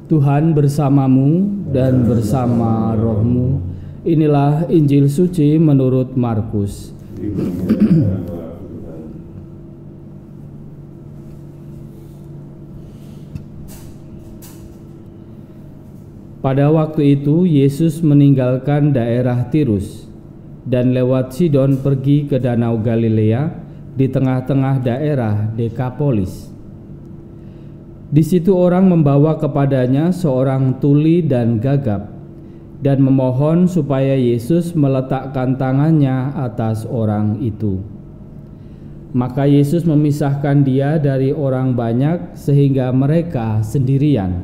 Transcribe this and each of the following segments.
Tuhan bersamamu dan bersama rohmu. Inilah Injil suci menurut Markus. Pada waktu itu Yesus meninggalkan daerah Tirus dan lewat Sidon pergi ke Danau Galilea di tengah-tengah daerah Dekapolis. Di situ orang membawa kepadanya seorang tuli dan gagap dan memohon supaya Yesus meletakkan tangannya atas orang itu. Maka Yesus memisahkan dia dari orang banyak sehingga mereka sendirian.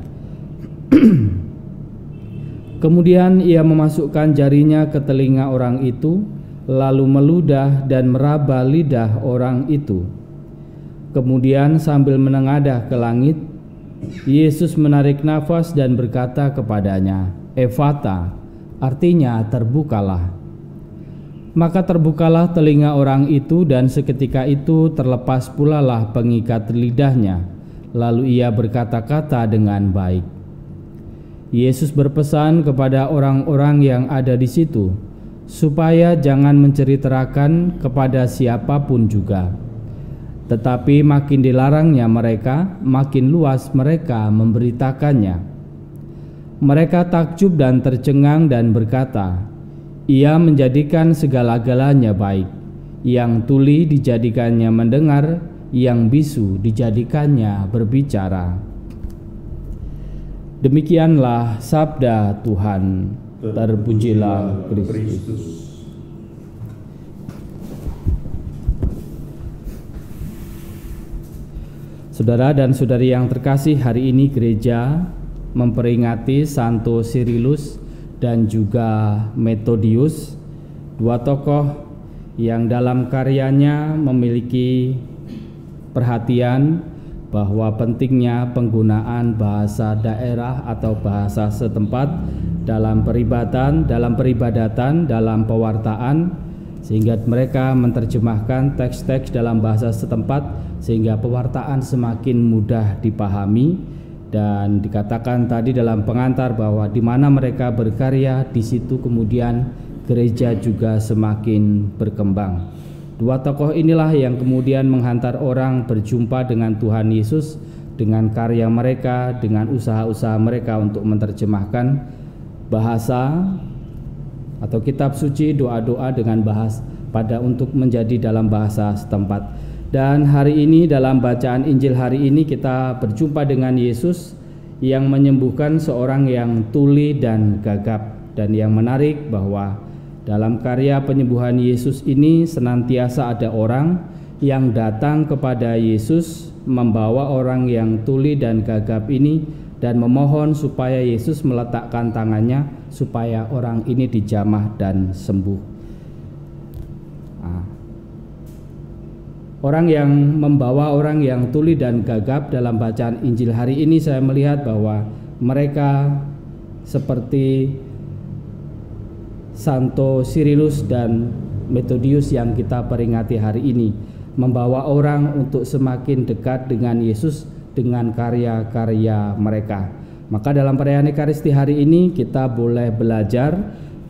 Kemudian ia memasukkan jarinya ke telinga orang itu, lalu meludah dan meraba lidah orang itu. Kemudian sambil menengadah ke langit, Yesus menarik nafas dan berkata kepadanya, "Efata," artinya terbukalah. Maka terbukalah telinga orang itu dan seketika itu terlepas pulalah pengikat lidahnya, lalu ia berkata-kata dengan baik. Yesus berpesan kepada orang-orang yang ada di situ supaya jangan menceritakan kepada siapapun juga. Tetapi makin dilarangnya mereka, makin luas mereka memberitakannya. Mereka takjub dan tercengang dan berkata, "Ia menjadikan segala-galanya baik. Yang tuli dijadikannya mendengar, yang bisu dijadikannya berbicara." Demikianlah sabda Tuhan. Terpujilah Kristus. Saudara dan saudari yang terkasih, hari ini gereja memperingati Santo Cyrillus dan juga Methodius, dua tokoh yang dalam karyanya memiliki perhatian bahwa pentingnya penggunaan bahasa daerah atau bahasa setempat dalam peribadatan, dalam pewartaan, sehingga mereka menerjemahkan teks-teks dalam bahasa setempat sehingga pewartaan semakin mudah dipahami. Dan dikatakan tadi dalam pengantar bahwa di mana mereka berkarya, di situ kemudian gereja juga semakin berkembang. Dua tokoh inilah yang kemudian menghantar orang berjumpa dengan Tuhan Yesus dengan karya mereka, dengan usaha-usaha mereka untuk menerjemahkan bahasa atau kitab suci, doa-doa dengan untuk menjadi dalam bahasa setempat. Dan hari ini dalam bacaan Injil hari ini kita berjumpa dengan Yesus yang menyembuhkan seorang yang tuli dan gagap. Dan yang menarik bahwa dalam karya penyembuhan Yesus ini senantiasa ada orang yang datang kepada Yesus membawa orang yang tuli dan gagap ini dan memohon supaya Yesus meletakkan tangannya supaya orang ini dijamah dan sembuh. Orang yang membawa orang yang tuli dan gagap dalam bacaan Injil hari ini, saya melihat bahwa mereka seperti Santo Cyrillus dan Methodius yang kita peringati hari ini, membawa orang untuk semakin dekat dengan Yesus dengan karya-karya mereka. Maka dalam perayaan Ekaristi hari ini kita boleh belajar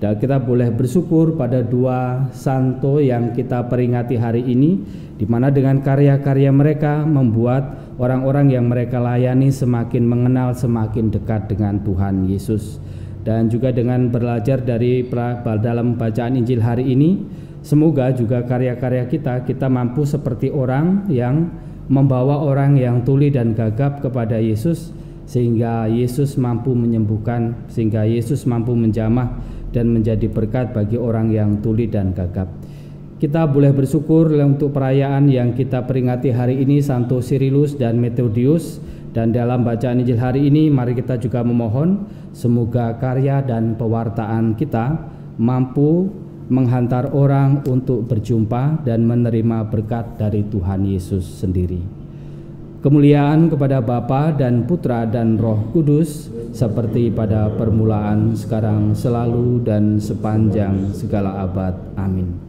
dan kita boleh bersyukur pada dua santo yang kita peringati hari ini, di mana dengan karya-karya mereka membuat orang-orang yang mereka layani semakin mengenal, semakin dekat dengan Tuhan Yesus. Dan juga dengan belajar dari dalam bacaan Injil hari ini, semoga juga karya-karya kita mampu seperti orang yang membawa orang yang tuli dan gagap kepada Yesus, sehingga Yesus mampu menyembuhkan, sehingga Yesus mampu menjamah dan menjadi berkat bagi orang yang tuli dan gagap. Kita boleh bersyukur untuk perayaan yang kita peringati hari ini, Santo Cyrillus dan Methodius. Dan dalam bacaan Injil hari ini mari kita juga memohon semoga karya dan pewartaan kita mampu menghantar orang untuk berjumpa dan menerima berkat dari Tuhan Yesus sendiri. Kemuliaan kepada Bapa dan Putra dan Roh Kudus, seperti pada permulaan, sekarang, selalu, dan sepanjang segala abad. Amin.